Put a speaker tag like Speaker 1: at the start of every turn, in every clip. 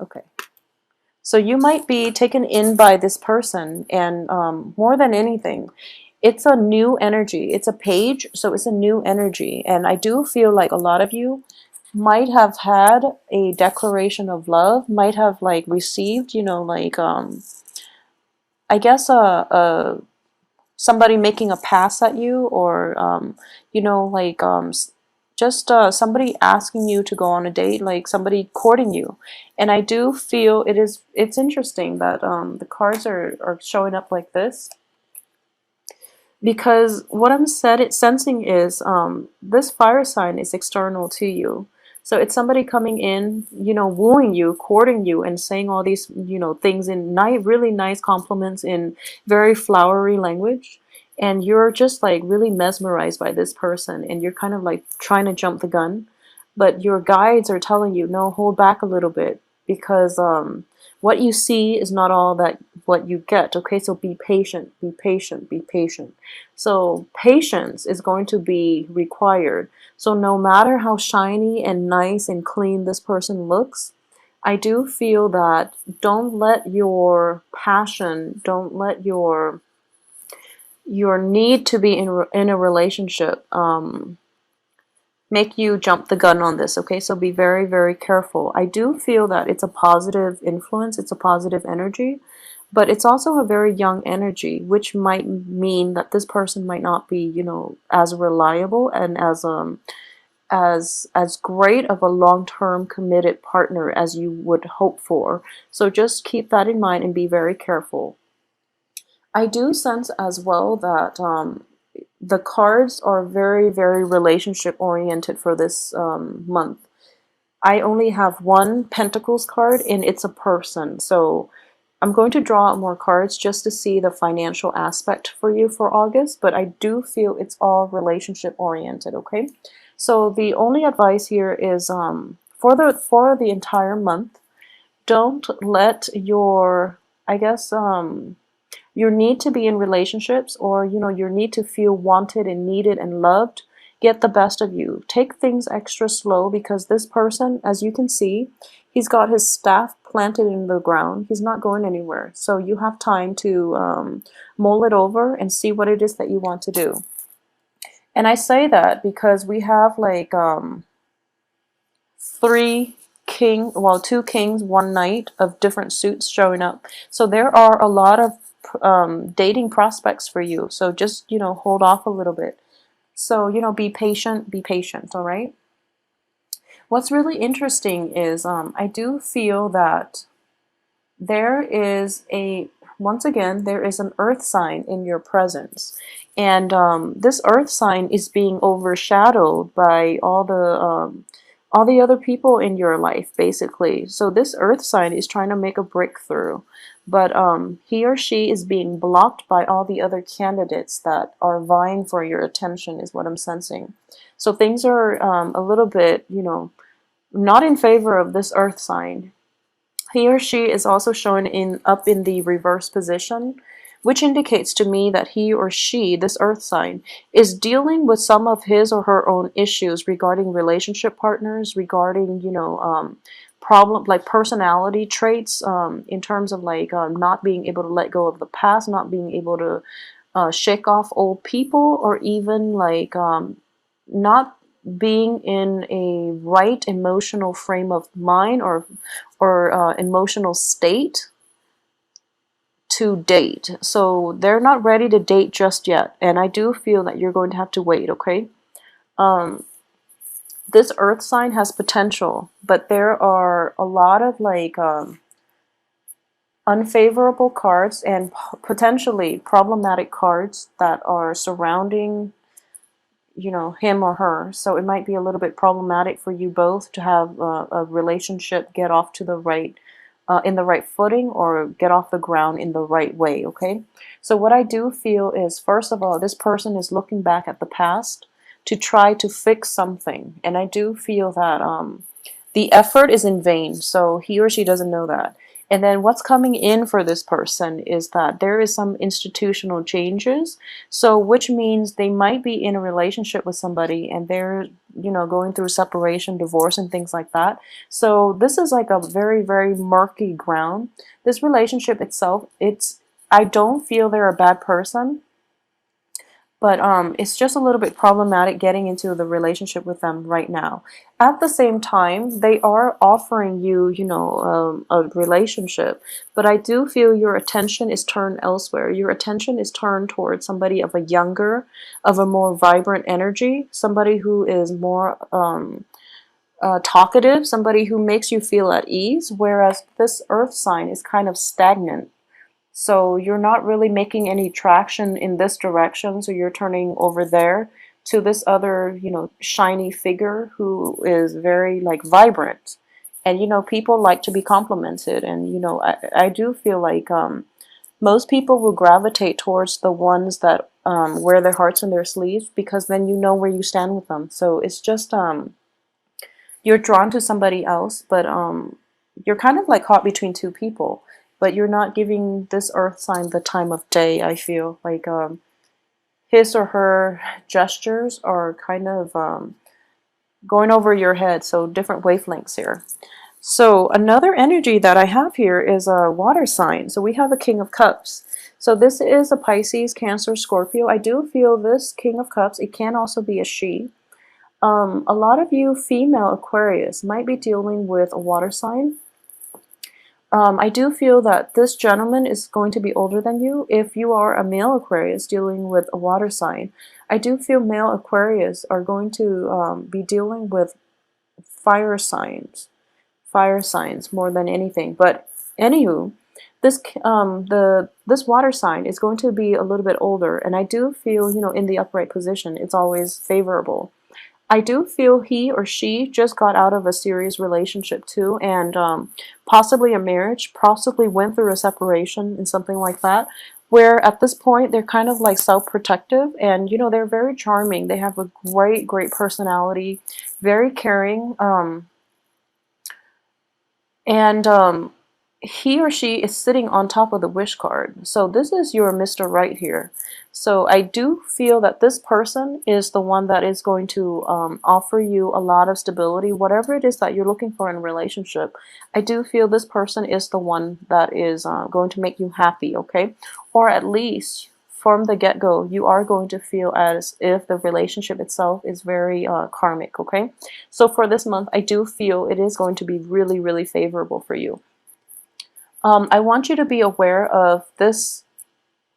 Speaker 1: Okay. So you might be taken in by this person, and more than anything, it's a new energy. It's a page, so it's a new energy. And I do feel like a lot of you might have had a declaration of love, might have like received, like I guess somebody making a pass at you, or like just somebody asking you to go on a date, like somebody courting you. And I do feel it's interesting that the cards are showing up like this, because what I'm sensing is this fire sign is external to you. So it's somebody coming in, wooing you, courting you, and saying all these, things in really nice compliments in very flowery language. And you're just like really mesmerized by this person, and you're kind of like trying to jump the gun. But your guides are telling you, no, hold back a little bit, because what you see is not all that what you get. Okay, so be patient, be patient, be patient. So patience is going to be required. So no matter how shiny and nice and clean this person looks, I do feel that don't let your passion, don't let your need to be in a relationship make you jump the gun on this. Okay, so be very, very careful. I do feel that it's a positive influence, it's a positive energy, but it's also a very young energy, which might mean that this person might not be, as reliable and as great of a long-term committed partner as you would hope for. So just keep that in mind and be very careful. I do sense as well that the cards are very, very relationship oriented for this month. I only have one Pentacles card, and it's a person. So I'm going to draw out more cards just to see the financial aspect for you for August, but I do feel it's all relationship oriented, okay? So the only advice here is for the entire month, don't let your, I guess, your need to be in relationships, or your need to feel wanted and needed and loved, get the best of you. Take things extra slow, because this person, as you can see, he's got his staff planted in the ground. He's not going anywhere. So you have time to mull it over and see what it is that you want to do. And I say that because we have like two kings, one knight of different suits showing up. So there are a lot of dating prospects for you. So just, hold off a little bit. So, be patient, all right? What's really interesting is I do feel that there is once again, there is an earth sign in your presence. And this earth sign is being overshadowed by all the other people in your life, basically. So this earth sign is trying to make a breakthrough, but he or she is being blocked by all the other candidates that are vying for your attention, is what I'm sensing. So things are a little bit, not in favor of this earth sign. He or she is also showing up in the reverse position, which indicates to me that he or she, this earth sign, is dealing with some of his or her own issues regarding relationship partners, regarding, problem like personality traits, in terms of like not being able to let go of the past, not being able to shake off old people, or even like not being in a right emotional frame of mind, or emotional state to date. So they're not ready to date just yet, and I do feel that you're going to have to wait, okay? This earth sign has potential, but there are a lot of like unfavorable cards and potentially problematic cards that are surrounding him or her. So it might be a little bit problematic for you both to have a relationship get off to the right, in the right footing, or get off the ground in the right way, okay? So what I do feel is, first of all, this person is looking back at the past to try to fix something. And I do feel that the effort is in vain. So he or she doesn't know that. And then what's coming in for this person is that there is some institutional changes. So which means they might be in a relationship with somebody and they're, going through separation, divorce, and things like that. So this is like a very, very murky ground. This relationship itself, I don't feel they're a bad person, but it's just a little bit problematic getting into the relationship with them right now. At the same time, they are offering you, a relationship, but I do feel your attention is turned elsewhere. Your attention is turned towards somebody of a more vibrant energy, somebody who is more talkative, somebody who makes you feel at ease, whereas this earth sign is kind of stagnant. So you're not really making any traction in this direction, so you're turning over there to this other, shiny figure who is very like vibrant. And people like to be complimented, and I do feel like most people will gravitate towards the ones that wear their hearts in their sleeves, because then you know where you stand with them. So it's just you're drawn to somebody else, but you're kind of like caught between two people. But you're not giving this earth sign the time of day, I feel. Like his or her gestures are kind of going over your head, so different wavelengths here. So another energy that I have here is a water sign. So we have a King of Cups. So this is a Pisces, Cancer, Scorpio. I do feel this King of Cups, it can also be a she. A lot of you female Aquarius might be dealing with a water sign. I do feel that this gentleman is going to be older than you. If you are a male Aquarius dealing with a water sign, I do feel male Aquarius are going to be dealing with fire signs more than anything. But anywho, this water sign is going to be a little bit older, and I do feel, in the upright position, it's always favorable. I do feel he or she just got out of a serious relationship too, and possibly a marriage, possibly went through a separation and something like that, where at this point they're kind of like self-protective, and they're very charming. They have a great, great personality, very caring, and he or she is sitting on top of the wish card. So this is your Mr. Right here. So I do feel that this person is the one that is going to offer you a lot of stability, whatever it is that you're looking for in a relationship. I do feel this person is the one that is going to make you happy, okay? Or at least from the get-go, you are going to feel as if the relationship itself is very karmic, okay? So for this month, I do feel it is going to be really, really favorable for you. I want you to be aware of this.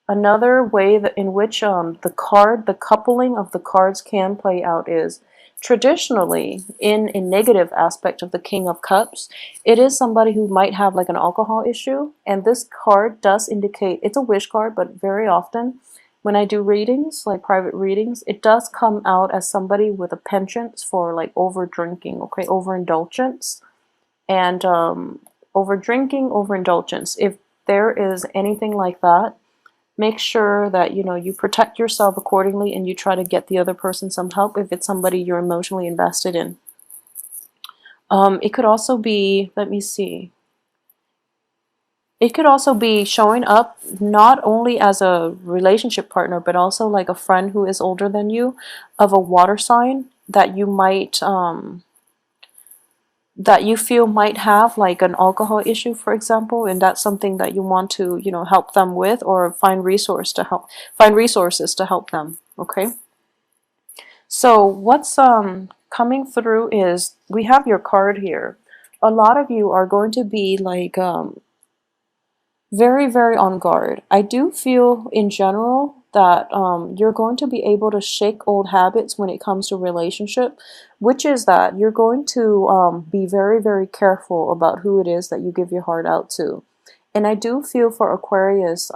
Speaker 1: Another way that in which the coupling of the cards can play out is traditionally in a negative aspect of the King of Cups. It is somebody who might have like an alcohol issue, and this card does indicate it's a wish card, but very often when I do readings, like private readings, it does come out as somebody with a penchant for like over drinking, okay, overindulgence, and over drinking, overindulgence. If there is anything like that, make sure that you protect yourself accordingly, and you try to get the other person some help if it's somebody you're emotionally invested in. It could also be, let me see. It could also be showing up not only as a relationship partner, but also like a friend who is older than you, of a water sign that you might that you feel might have like an alcohol issue, for example, and that's something that you want to, help them with, or find resources to help them, okay? So what's coming through is we have your card here. A lot of you are going to be like very, very on guard. I do feel in general that you're going to be able to shake old habits when it comes to relationship, which is that you're going to be very, very careful about who it is that you give your heart out to. And I do feel for Aquarius,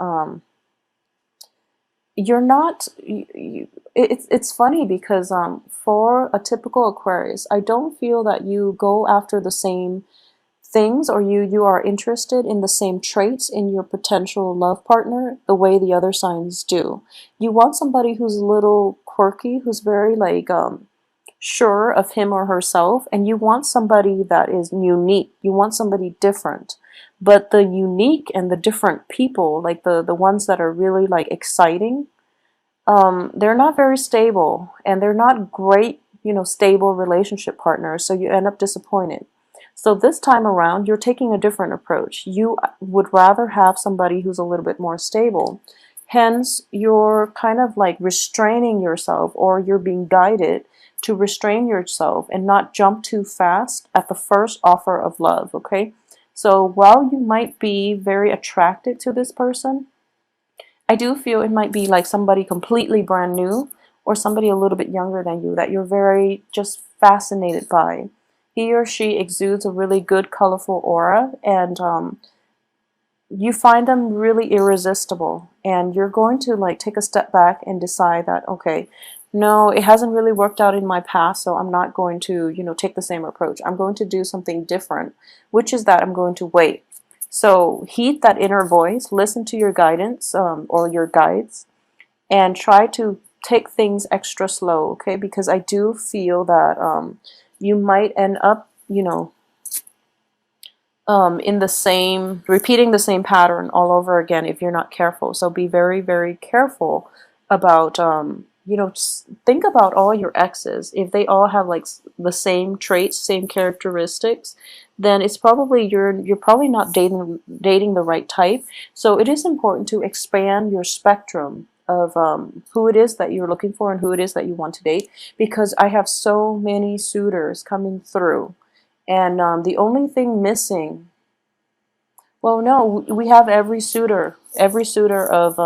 Speaker 1: you're not, it's funny because for a typical Aquarius, I don't feel that you go after the same things, or you are interested in the same traits in your potential love partner the way the other signs do. You want somebody who's a little quirky, who's very like sure of him or herself, and you want somebody that is unique. You want somebody different. But the unique and the different people, like the ones that are really like exciting, they're not very stable, and they're not great, stable relationship partners, so you end up disappointed. So this time around, you're taking a different approach. You would rather have somebody who's a little bit more stable. Hence, you're kind of like restraining yourself, or you're being guided to restrain yourself and not jump too fast at the first offer of love, okay? So while you might be very attracted to this person, I do feel it might be like somebody completely brand new, or somebody a little bit younger than you that you're very just fascinated by. He or she exudes a really good, colorful aura, and you find them really irresistible. And you're going to like take a step back and decide that, okay, no, it hasn't really worked out in my past, so I'm not going to, take the same approach. I'm going to do something different, which is that I'm going to wait. So heed that inner voice, listen to your guidance, or your guides, and try to take things extra slow, okay? Because I do feel that you might end up, in the same, repeating the same pattern all over again if you're not careful. So be very, very careful about, think about all your exes. If they all have like the same traits, same characteristics, then it's probably you're probably not dating the right type. So it is important to expand your spectrum of who it is that you're looking for and who it is that you want to date, because I have so many suitors coming through. And the only thing missing, well, no, we have every suitor of,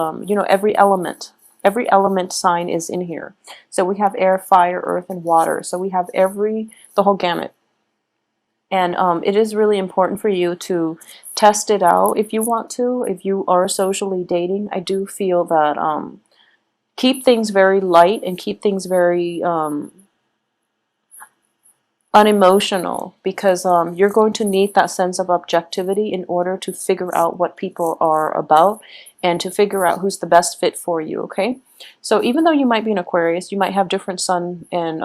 Speaker 1: every element sign is in here. So we have air, fire, earth, and water. So we have the whole gamut. And it is really important for you to test it out if you want to. If you are socially dating, I do feel that keep things very light and keep things very unemotional, because you're going to need that sense of objectivity in order to figure out what people are about and to figure out who's the best fit for you, okay? So even though you might be an Aquarius, you might have different sun and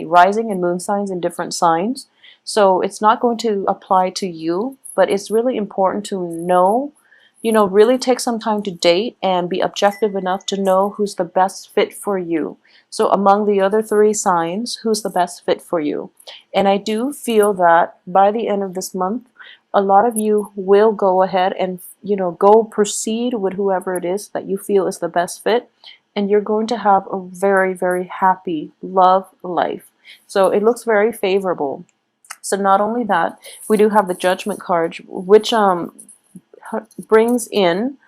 Speaker 1: rising and moon signs in different signs. So it's not going to apply to you, but it's really important to know, really take some time to date and be objective enough to know who's the best fit for you. So among the other 3 signs, who's the best fit for you? And I do feel that by the end of this month, a lot of you will go ahead and, go proceed with whoever it is that you feel is the best fit. And you're going to have a very, very happy love life. So it looks very favorable. So not only that, we do have the Judgment card, which brings in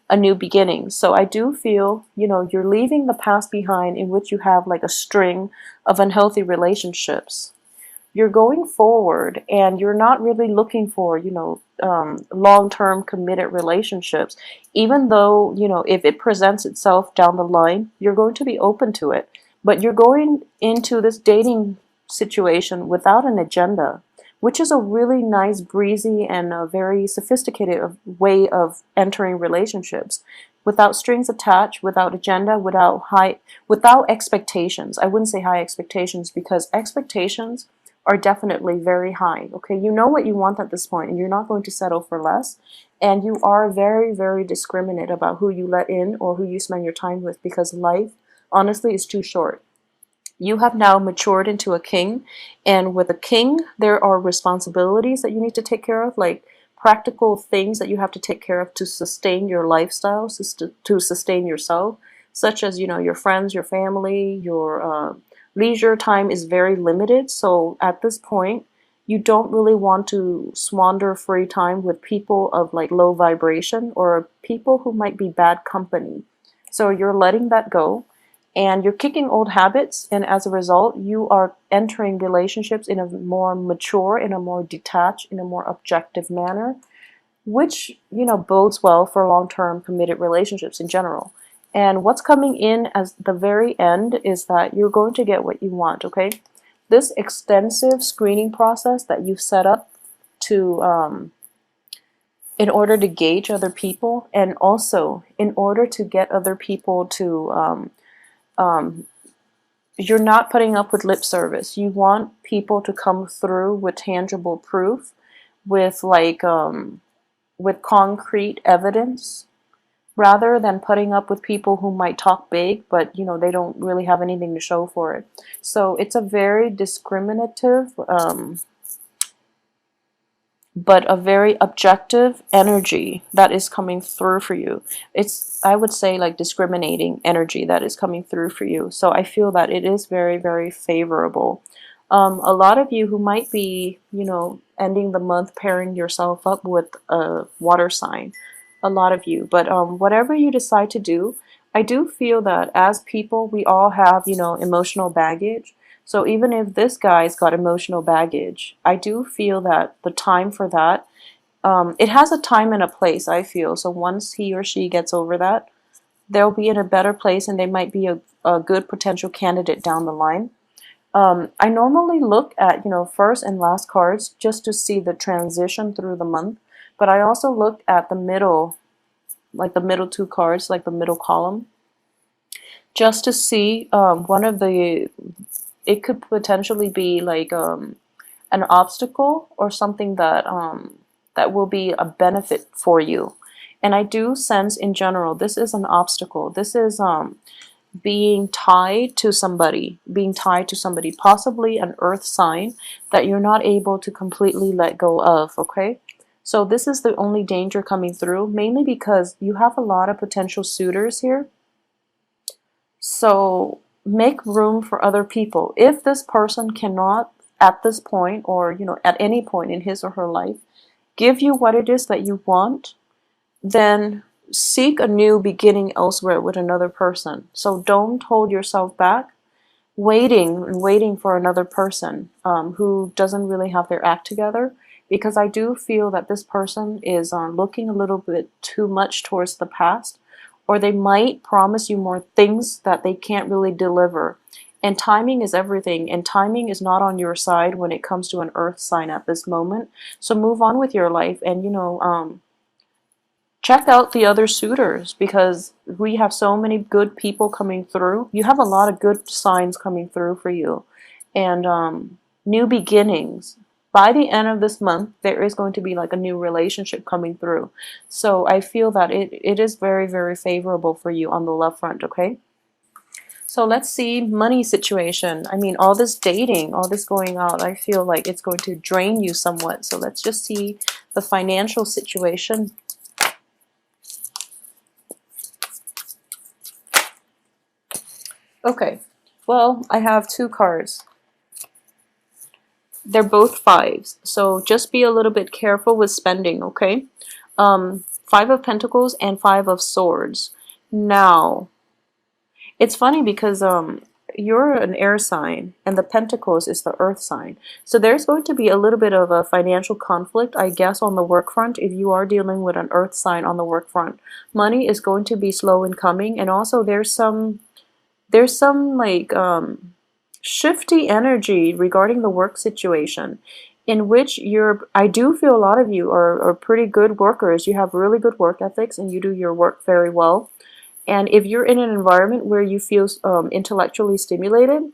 Speaker 1: a new beginning. So I do feel, you're leaving the past behind in which you have like a string of unhealthy relationships. You're going forward and you're not really looking for, long-term committed relationships. Even though, if it presents itself down the line, you're going to be open to it. But you're going into this dating situation without an agenda, which is a really nice, breezy, and a very sophisticated way of entering relationships, without strings attached, without agenda, without expectations. I wouldn't say high expectations, because expectations are definitely very high. Okay, you know what you want at this point, and you're not going to settle for less. And you are very, very discriminate about who you let in or who you spend your time with, because life, honestly, is too short. You have now matured into a king, and with a king, there are responsibilities that you need to take care of, like practical things that you have to take care of to sustain your lifestyle, to sustain yourself, such as, your friends, your family, your leisure time is very limited. So at this point, you don't really want to squander free time with people of like low vibration or people who might be bad company. So you're letting that go. And you're kicking old habits, and as a result, you are entering relationships in a more mature, in a more detached, in a more objective manner, which, bodes well for long-term committed relationships in general. And what's coming in as the very end is that you're going to get what you want, okay? This extensive screening process that you've set up to, in order to gauge other people, and also in order to get other people to, you're not putting up with lip service. You want people to come through with tangible proof, with with concrete evidence, rather than putting up with people who might talk big, but they don't really have anything to show for it. So it's a very discriminative, but a very objective energy that is coming through for you. It's, I would say, like discriminating energy that is coming through for you. So I feel that it is very, very favorable. A lot of you who might be, ending the month pairing yourself up with a water sign, a lot of you. But whatever you decide to do, I do feel that as people, we all have, emotional baggage. So even if this guy's got emotional baggage, I do feel that the time for that, it has a time and a place, I feel. So once he or she gets over that, they'll be in a better place and they might be a good potential candidate down the line. I normally look at, first and last cards just to see the transition through the month. But I also look at the middle, like the middle two cards, like the middle column, just to see one of the, it could potentially be like an obstacle or something that that will be a benefit for you. And I do sense in general this is an obstacle. This is being tied to somebody, possibly an earth sign that you're not able to completely let go of, okay? So this is the only danger coming through, mainly because you have a lot of potential suitors here. So make room for other people. If this person cannot, at this point, or at any point in his or her life, give you what it is that you want, then seek a new beginning elsewhere with another person. So don't hold yourself back waiting for another person who doesn't really have their act together, because I do feel that this person is looking a little bit too much towards the past, or they might promise you more things that they can't really deliver. And timing is everything, and timing is not on your side when it comes to an earth sign at this moment. So move on with your life and, check out the other suitors, because we have so many good people coming through. You have a lot of good signs coming through for you. And new beginnings. By the end of this month, there is going to be like a new relationship coming through. So I feel that it is very, very favorable for you on the love front, okay? So let's see money situation. I mean, all this dating, all this going out, I feel like it's going to drain you somewhat. So let's just see the financial situation. Okay, well, I have two cards. They're both fives, so just be a little bit careful with spending, okay? Five of Pentacles and Five of Swords. Now, it's funny because you're an air sign, and the Pentacles is the earth sign. So there's going to be a little bit of a financial conflict, I guess, on the work front. If you are dealing with an earth sign on the work front, money is going to be slow in coming, and also there's some like shifty energy regarding the work situation, in which I do feel a lot of you are pretty good workers. You have really good work ethics and you do your work very well. And if you're in an environment where you feel intellectually stimulated,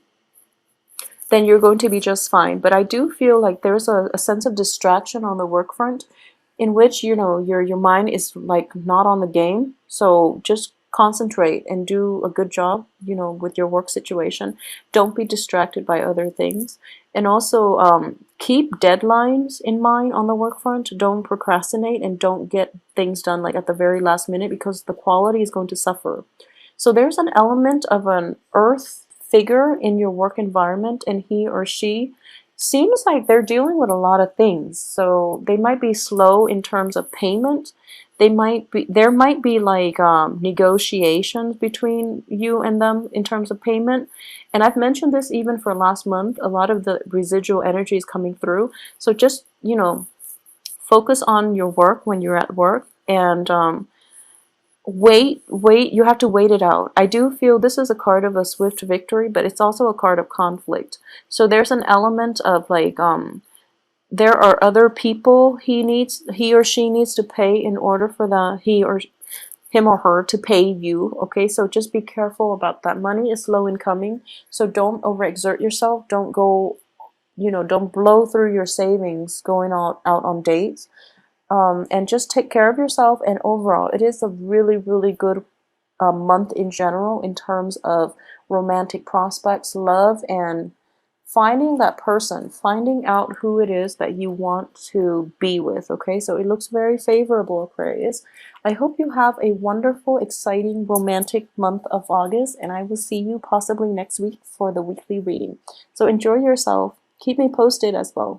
Speaker 1: then you're going to be just fine. But I do feel like there's a sense of distraction on the work front, in which your mind is like not on the game. So just concentrate and do a good job, with your work situation. Don't be distracted by other things. And also keep deadlines in mind on the work front. Don't procrastinate and don't get things done like at the very last minute, because the quality is going to suffer. So there's an element of an earth figure in your work environment, and he or she seems like they're dealing with a lot of things. So they might be slow in terms of payment. There might be like negotiations between you and them in terms of payment. And I've mentioned this even for last month. A lot of the residual energy is coming through. So just, focus on your work when you're at work, and wait, you have to wait it out. I do feel this is a card of a swift victory, but it's also a card of conflict. So there's an element of like, there are other people he or she needs to pay in order for him or her to pay you, okay? So just be careful about that. Money is slow in coming, so don't overexert yourself. Don't go, don't blow through your savings going out on dates. And just take care of yourself. And overall, it is a really, really good month in general in terms of romantic prospects, love, and finding that person, finding out who it is that you want to be with, okay? So it looks very favorable, Aquarius. I hope you have a wonderful, exciting, romantic month of August, and I will see you possibly next week for the weekly reading. So enjoy yourself. Keep me posted as well.